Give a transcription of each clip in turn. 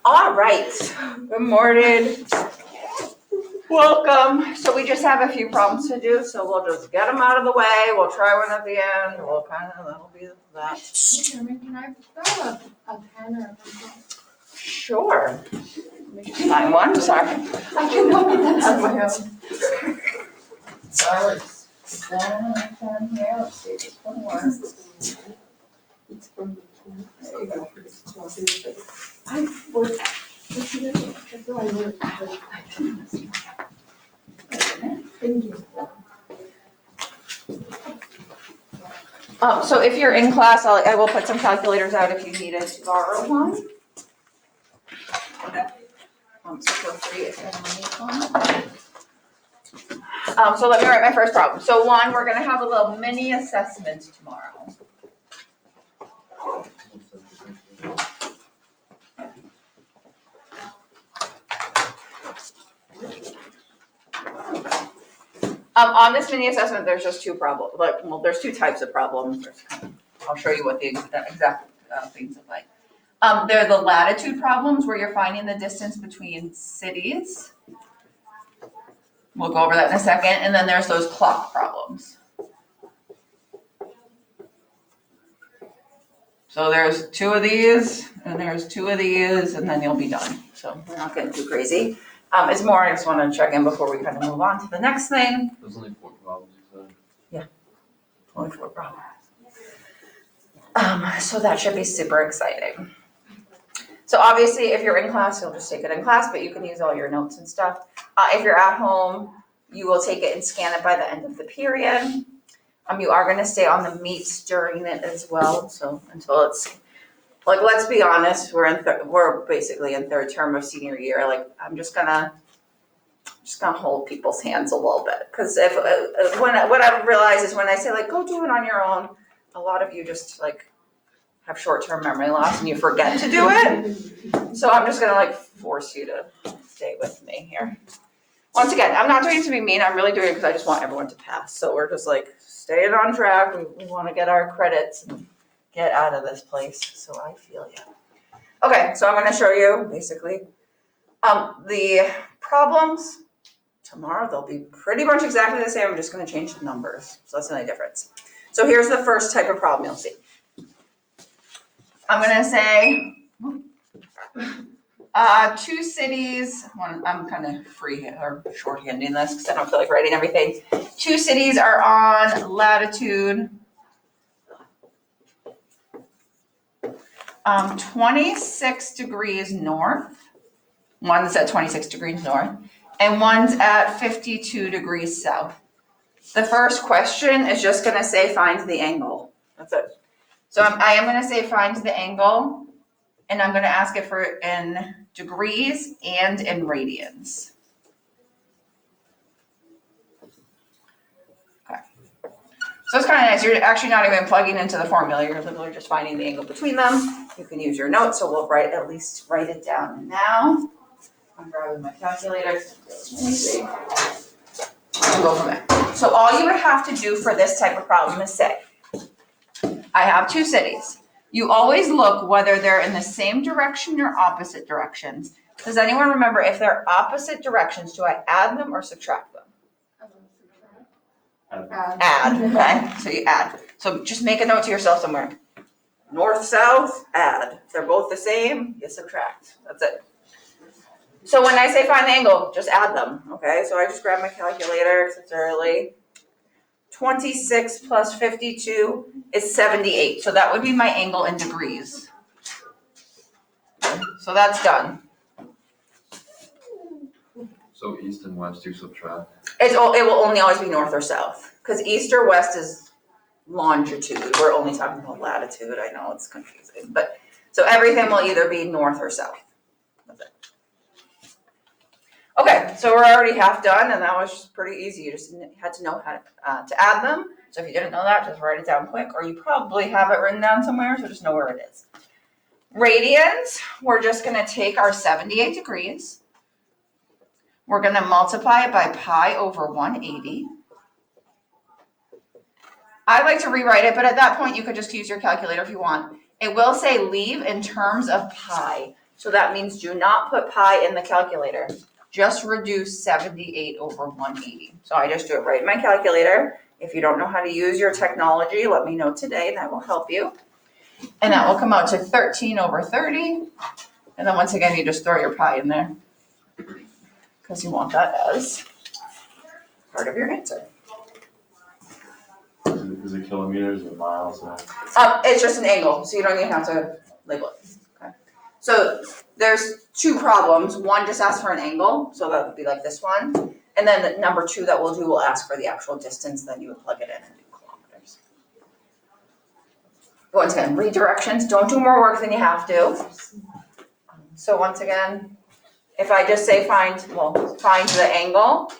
All right, good morning. Welcome. So we just have a few problems to do, so we'll just get them out of the way. We'll try one at the end. That'll be that. Chairman, can I grab a pen or a pencil? Sure. Let me just find one, sorry. I cannot get that out of my own. So let's stand down here, let's see if this one works. It's from There you go. Thank you. So if you're in class, I will put some calculators out if you needed to borrow one. So feel free if anyone needs one. So let me write my first problem. So one, we're gonna have a little mini assessment tomorrow. On this mini assessment, there's just two problems. There's two types of problems. I'll show you what the exact things look like. They're the latitude problems where you're finding the distance between cities. We'll go over that in a second. And then there's those clock problems. So there's two of these, and there's two of these, and then you'll be done. So we're not getting too crazy. It's more, I just want to check in before we kind of move on to the next thing. There's only 4 problems, you said? Yeah, only 4 problems. So that should be super exciting. So obviously, if you're in class, you'll just take it in class, but you can use all your notes and stuff. If you're at home, you will take it and scan it by the end of the period. You are going to stay on the meets during it as well. So until it's like, let's be honest, we're basically in 3rd term of senior year. Like, I'm just gonna hold people's hands a little bit, because what I've realized is when I say like, go do it on your own, a lot of you just like have short-term memory loss and you forget to do it. So I'm just gonna like force you to stay with me here. Once again, I'm not doing it to be mean. I'm really doing it because I just want everyone to pass. So we're just like staying on track. We want to get our credits and get out of this place. So I feel you. Okay, so I'm going to show you basically the problems. Tomorrow they'll be pretty much exactly the same. I'm just going to change the numbers. So that's the only difference. So here's the first type of problem you'll see. I'm going to say 2 cities. I'm kind of shorthanding this because I don't feel like writing everything. 2 cities are on latitude 26 degrees north. One's at 26 degrees north, and one's at 52 degrees south. The first question is just going to say find the angle. That's it. So I am going to say find the angle, and I'm going to ask it for in degrees and in radians. Okay. So it's kind of nice. You're actually not even plugging into the formula. You're literally just finding the angle between them. You can use your notes, so we'll at least write it down now. I'm grabbing my calculator. Let me see. And go from there. So all you would have to do for this type of problem is say, I have 2 cities. You always look whether they're in the same direction or opposite directions. Does anyone remember if they're opposite directions, do I add them or subtract them? Add, okay? So you add. So just make a note to yourself somewhere. North, south, add. If they're both the same, you subtract. That's it. So when I say find the angle, just add them, okay? So I just grab my calculator because it's early. 26 plus 52 is 78. So that would be my angle in degrees. So that's done. So east and west you subtract? It will only always be north or south, because east or west is longitude. We're only talking about latitude. I know it's confusing, but so everything will either be north or south. That's it. Okay, so we're already half done, and that was just pretty easy. You just had to know how to add them. So if you didn't know that, just write it down quick, or you probably have it written down somewhere, so just know where it is. Radians, we're just going to take our 78 degrees. We're going to multiply it by pi over 180. I like to rewrite it, but at that point you could just use your calculator if you want. It will say leave in terms of pi. So that means do not put pi in the calculator. Just reduce 78 over 180. So I just do it right in my calculator. If you don't know how to use your technology, let me know today, that will help you. And that will come out to 13 over 30. And then once again, you just throw your pi in there because you want that as part of your answer. Is it kilometers or miles? It's just an angle, so you don't even have to label it. Okay. So there's two problems. One just asks for an angle, so that would be like this one. And then number two that we'll do will ask for the actual distance, then you would plug it in and do kilometers. Once again, redirections, don't do more work than you have to. So once again, if I just say find the angle,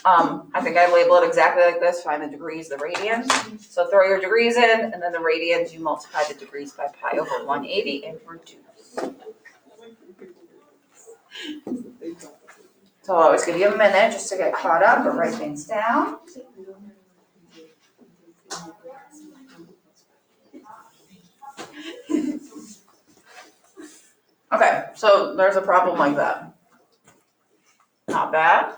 I think I label it exactly like this, find the degrees, the radians. So throw your degrees in, and then the radians, you multiply the degrees by pi over 180 and reduce. So I'll always give you a minute just to get caught up or write things down. Okay, so there's a problem like that. Not bad.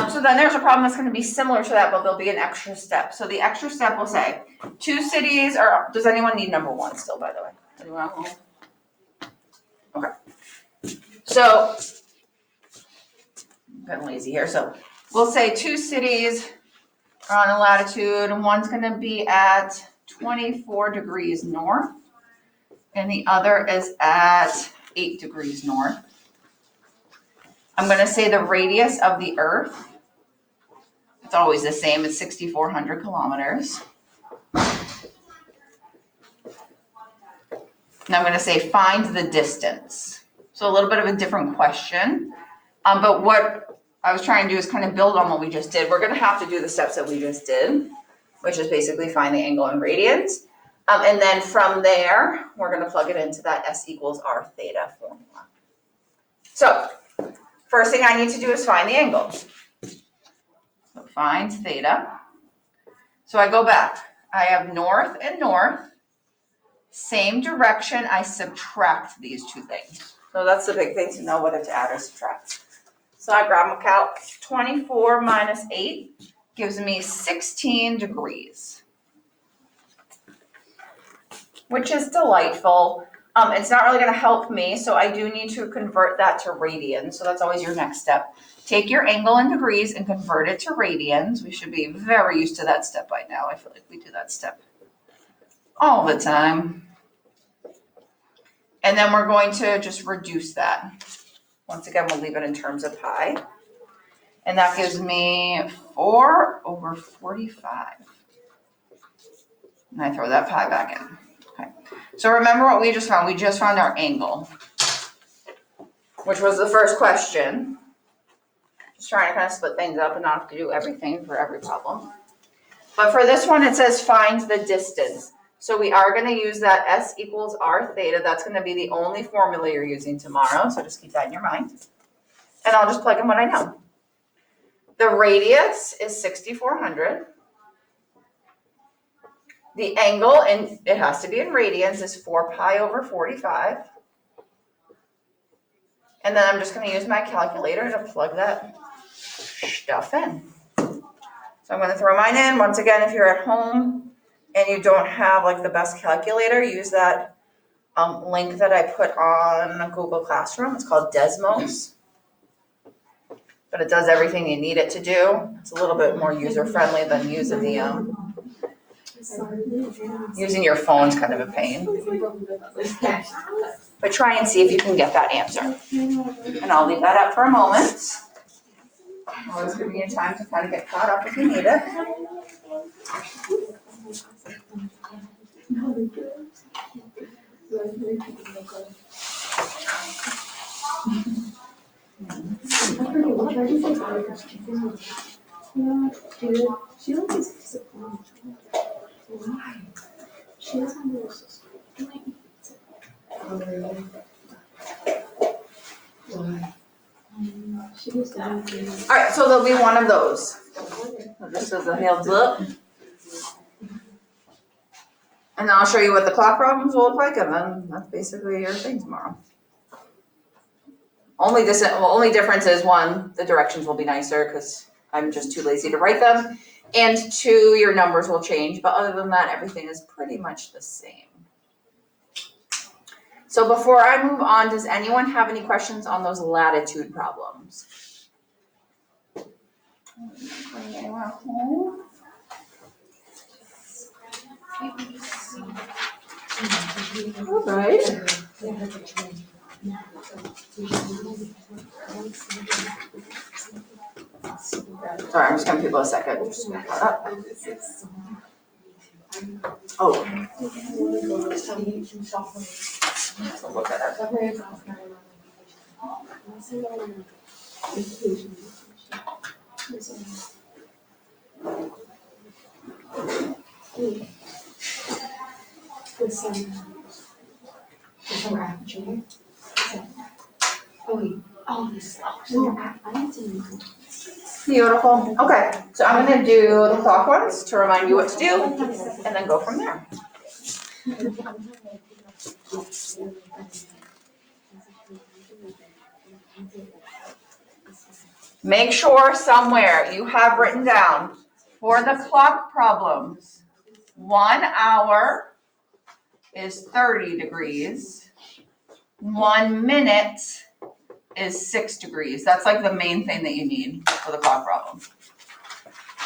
So then there's a problem that's gonna be similar to that, but there'll be an extra step. So the extra step will say, two cities are, does anyone need number one still, by the way? Anyone at home? Okay. So, I'm getting lazy here, so we'll say two cities are on a latitude, and one's gonna be at 24 degrees north, and the other is at 8 degrees north. I'm gonna say the radius of the Earth, it's always the same, it's 6,400 kilometers. And I'm gonna say find the distance. So a little bit of a different question, but what I was trying to do is kind of build on what we just did. We're gonna have to do the steps that we just did, which is basically find the angle in radians. And then from there, we're gonna plug it into that S equals R theta formula. So, first thing I need to do is find the angle. So find theta. So I go back. I have north and north. Same direction, I subtract these two things. So that's the big thing to know whether to add or subtract. So I grab my calc, 24 minus 8 gives me 16 degrees, which is delightful. It's not really gonna help me, so I do need to convert that to radians. So that's always your next step. Take your angle in degrees and convert it to radians. We should be very used to that step by now. I feel like we do that step all the time. And then we're going to just reduce that. Once again, we'll leave it in terms of pi. And that gives me 4 over 45. And I throw that pi back in. Okay. So remember what we just found. We just found our angle, which was the first question. Just trying to kind of split things up and not have to do everything for every problem. But for this one, it says find the distance. So we are going to use that S equals R theta. That's going to be the only formula you're using tomorrow. So just keep that in your mind. And I'll just plug in what I know. The radius is 6,400. The angle, and it has to be in radians, is 4 pi over 45. And then I'm just going to use my calculator to plug that stuff in. So I'm going to throw mine in. Once again, if you're at home and you don't have like the best calculator, use that link that I put on Google Classroom. It's called Desmos. But it does everything you need it to do. It's a little bit more user-friendly than using the using your phone's kind of a pain. But try and see if you can get that answer. And I'll leave that up for a moment. Always giving you time to kind of get caught up if you need it. She always disappointed. Why? She doesn't know what's doing. Why? She was down there. All right, so there'll be one of those. Just as a heads up. And then I'll show you what the clock problems will look like, and then that's basically your thing tomorrow. Only difference is one, the directions will be nicer because I'm just too lazy to write them. And two, your numbers will change, but other than that, everything is pretty much the same. So before I move on, does anyone have any questions on those latitude problems? Bring anyone home? All right. Sorry, I'm just gonna give people a second. Just to get caught up. Oh. So look at it. Beautiful. Okay, so I'm gonna do the clock ones to remind you what to do, and then go from there. Make sure somewhere you have written down for the clock problems, 1 hour is 30 degrees, 1 minute is 6 degrees. That's like the main thing that you need for the clock problem.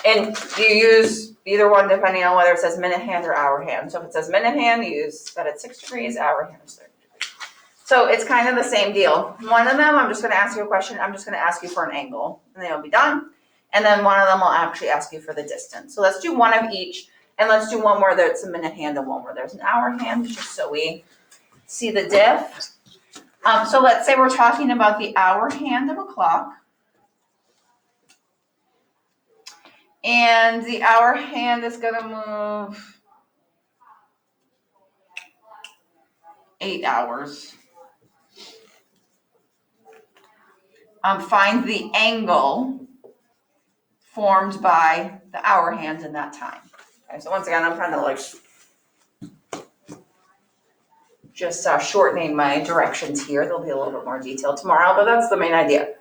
And you use either one depending on whether it says minute hand or hour hand. So if it says minute hand, you use that at 6 degrees, hour hand is 30 degrees. So it's kind of the same deal. One of them, I'm just gonna ask you a question, I'm just gonna ask you for an angle, and then you'll be done. And then one of them will actually ask you for the distance. So let's do one of each, and let's do one where there's a minute hand and one where there's an hour hand, just so we see the diff. So let's say we're talking about the hour hand of a clock. And the hour hand is gonna move 8 hours. Find the angle formed by the hour hand in that time. Okay, so once again, I'm kind of like just shortening my directions here. There'll be a little bit more detail tomorrow, but that's the main idea.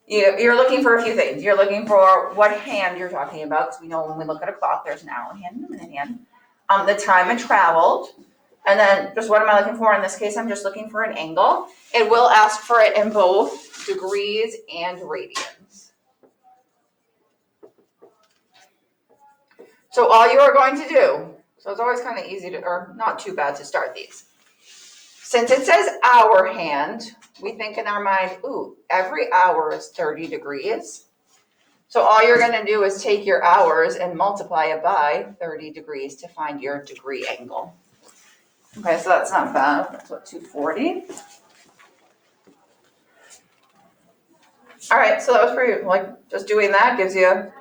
You're looking for a few things. You're looking for what hand you're talking about, because we know when we look at a clock, there's an hour hand and a minute hand. The time it traveled, and then just what am I looking for? In this case, I'm just looking for an angle. It will ask for it in both degrees and radians. So all you are going to do, so it's always kind of easy to, or not too bad to start these. Since it says hour hand, we think in our mind, ooh, every hour is 30 degrees. So all you're gonna do is take your hours and multiply it by 30 degrees to find your degree angle. Okay, so that's not bad. That's what, 240? All right, so that was for you. Like, just doing that gives you,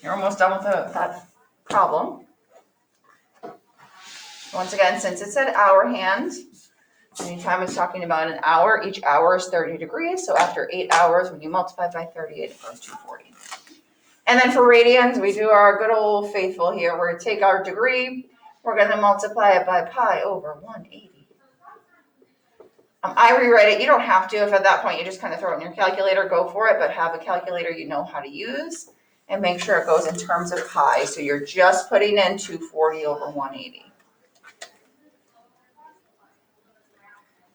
you're almost done with that problem. Once again, since it said hour hand, anytime it's talking about an hour, each hour is 30 degrees. So after 8 hours, when you multiply by 38, it goes 240. And then for radians, we do our good old faithful here. We're gonna take our degree, we're gonna multiply it by pi over 180. I rewrite it. You don't have to. If at that point you just kind of throw it in your calculator, go for it, but have a calculator you know how to use, and make sure it goes in terms of pi. So you're just putting in 240 over 180.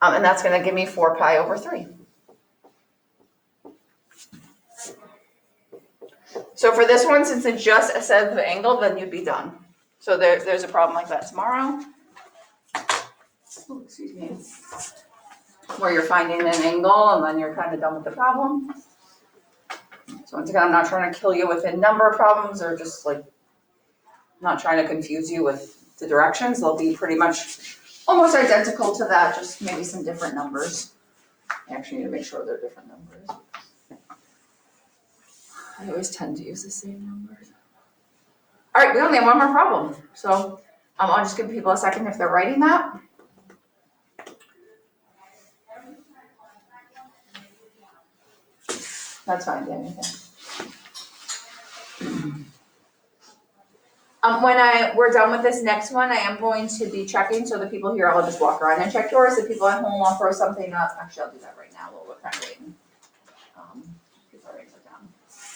And that's going to give me 4 pi over 3. So for this one, since it just says the angle, then you'd be done. So there's a problem like that tomorrow. Oh, excuse me. Where you're finding an angle and then you're kind of done with the problem. So once again, I'm not trying to kill you with a number of problems, or just like not trying to confuse you with the directions. They'll be pretty much almost identical to that, just maybe some different numbers. I actually need to make sure they're different numbers. I always tend to use the same numbers. All right, we only have one more problem. So I'll just give people a second if they're writing that. That's fine, Danny. We're done with this next one, I am going to be checking, so the people here, I'll just walk around and check yours, the people at home, I'll throw something up, actually, I'll do that right now while we're kind of waiting. People are writing it down.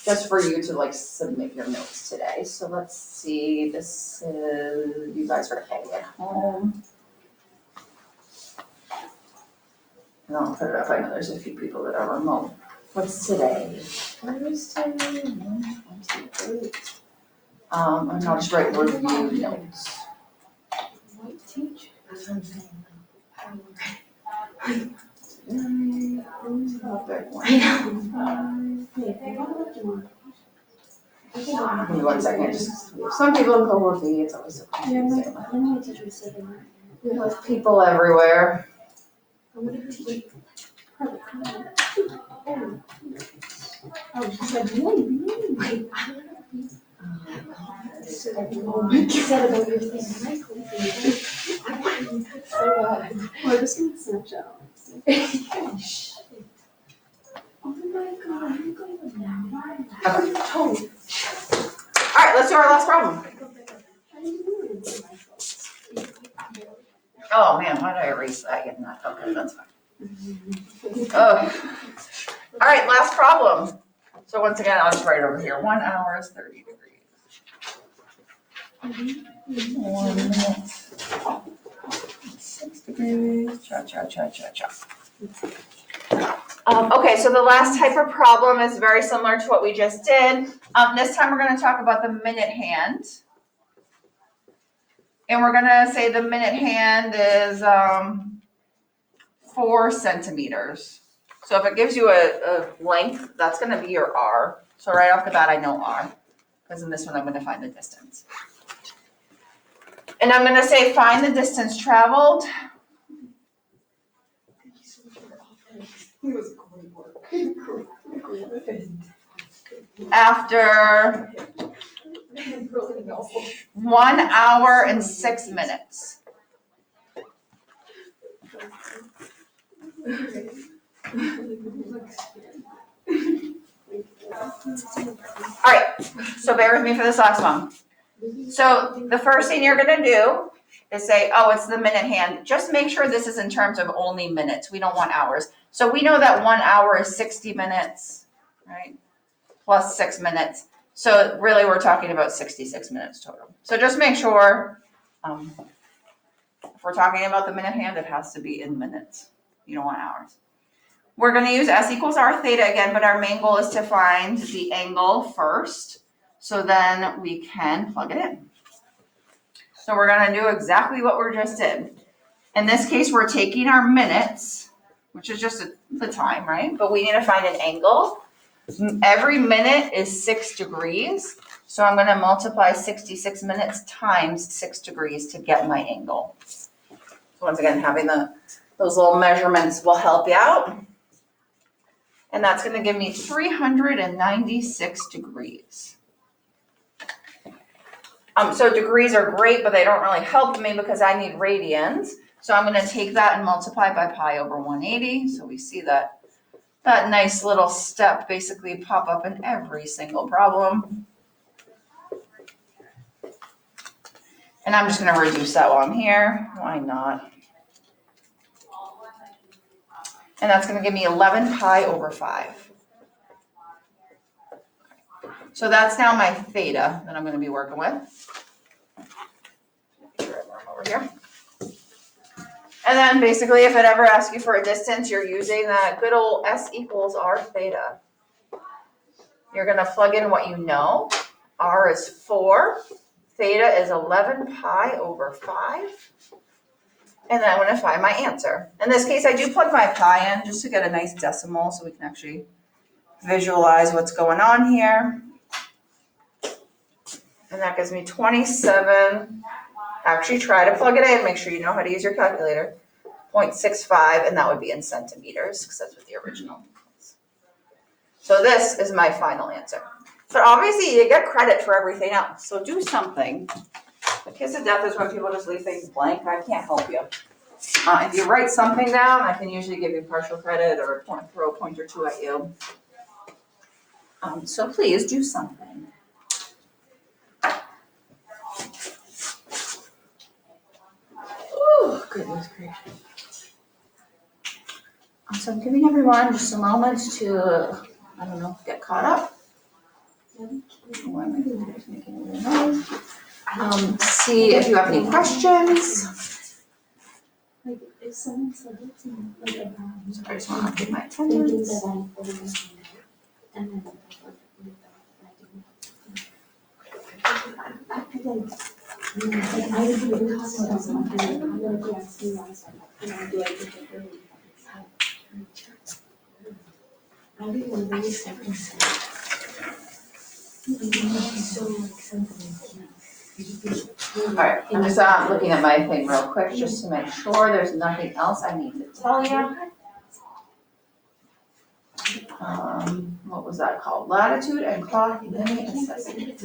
Just for you to like submit your notes today, so let's see, this is, you guys are A at home. And I'll put it up, I know there's a few people that are remote. What's today? Thursday, 1/28. And I'll just write review notes. White teach. That's what I'm saying. Give me 1 second, just, some people in cohort B, it's always so confusing. My English teacher said that. We have people everywhere. I wonder if she Oh, she said, really? Wait, I don't know. She said about your thing, Michael. I wanted to so bad. Well, this one's Snapchat. Oh my god, I'm going now. Totally. Alright, let's do our last problem. Oh man, why did I erase that? Yeah, not, okay, that's fine. Oh. Alright, last problem. So once again, I'll just write it over here. 1 hour is 30 degrees. 1 minute. 6 degrees. Cha. Okay, so the last type of problem is very similar to what we just did. This time we're going to talk about the minute hand. And we're going to say the minute hand is 4 centimeters. So if it gives you a length, that's going to be your R. So right off the bat, I know R, because in this one, I'm going to find the distance. And I'm going to say find the distance traveled. He was great work. After 1 hour and 6 minutes. All right, so bear with me for this last one. So the first thing you're gonna do is say, oh, it's the minute hand. Just make sure this is in terms of only minutes. We don't want hours. So we know that 1 hour is 60 minutes, right? Plus 6 minutes. So really we're talking about 66 minutes total. So just make sure, if we're talking about the minute hand, it has to be in minutes. You don't want hours. We're going to use S equals R theta again, but our main goal is to find the angle first, so then we can plug it in. So we're going to do exactly what we just did. In this case, we're taking our minutes, which is just the time, right? But we need to find an angle. Every minute is 6 degrees, so I'm going to multiply 66 minutes times 6 degrees to get my angle. So once again, having those little measurements will help you out. And that's going to give me 396 degrees. So degrees are great, but they don't really help me because I need radians. So I'm going to take that and multiply by pi over 180. So we see that nice little step basically pop up in every single problem. And I'm just going to reduce that while I'm here. Why not? And that's going to give me 11 pi over 5. So that's now my theta that I'm going to be working with. Make sure I mark over here. And then basically if it ever asks you for a distance, you're using that good old S equals R theta. You're going to plug in what you know. R is 4. Theta is 11 pi over 5. And then I'm going to find my answer. In this case, I do plug my pi in just to get a nice decimal so we can actually visualize what's going on here. And that gives me 27. Actually try to plug it in. Make sure you know how to use your calculator. 0.65, and that would be in centimeters because that's what the original was. So this is my final answer. But obviously you get credit for everything else. So do something. The kiss of death is when people just leave things blank. I can't help you. If you write something down, I can usually give you partial credit or throw a point or two at you. So please do something. goodness gracious. So I'm giving everyone just a moment to, I don't know, get caught up. Why my computer's making a little noise. See if you have any questions. Like, if someone said it to me, like, about. Sorry, I just want to update my Thinking attendance. that I overwhelmed and then I was really talking about something, I'm gonna go and see myself, and I do everything early. I don't even really separate. So like something. Alright, I'm just looking at my thing real quick just to make sure there's nothing else I need to tell you. What was that called? Latitude and clock mini assessment.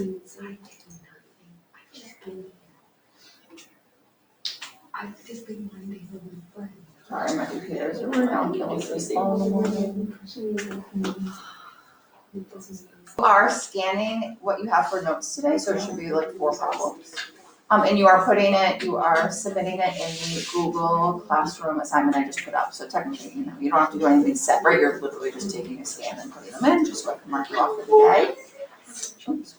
I've just been wondering the friend. Sorry, my computer's around killing me all in the morning. You are scanning what you have for notes today, so it should be like 4 problems. And you are submitting it in the Google Classroom assignment I just put up. So technically, you don't have to do anything separate. You're literally just taking a scan and putting them in, just so I can mark you off for the day. Oops.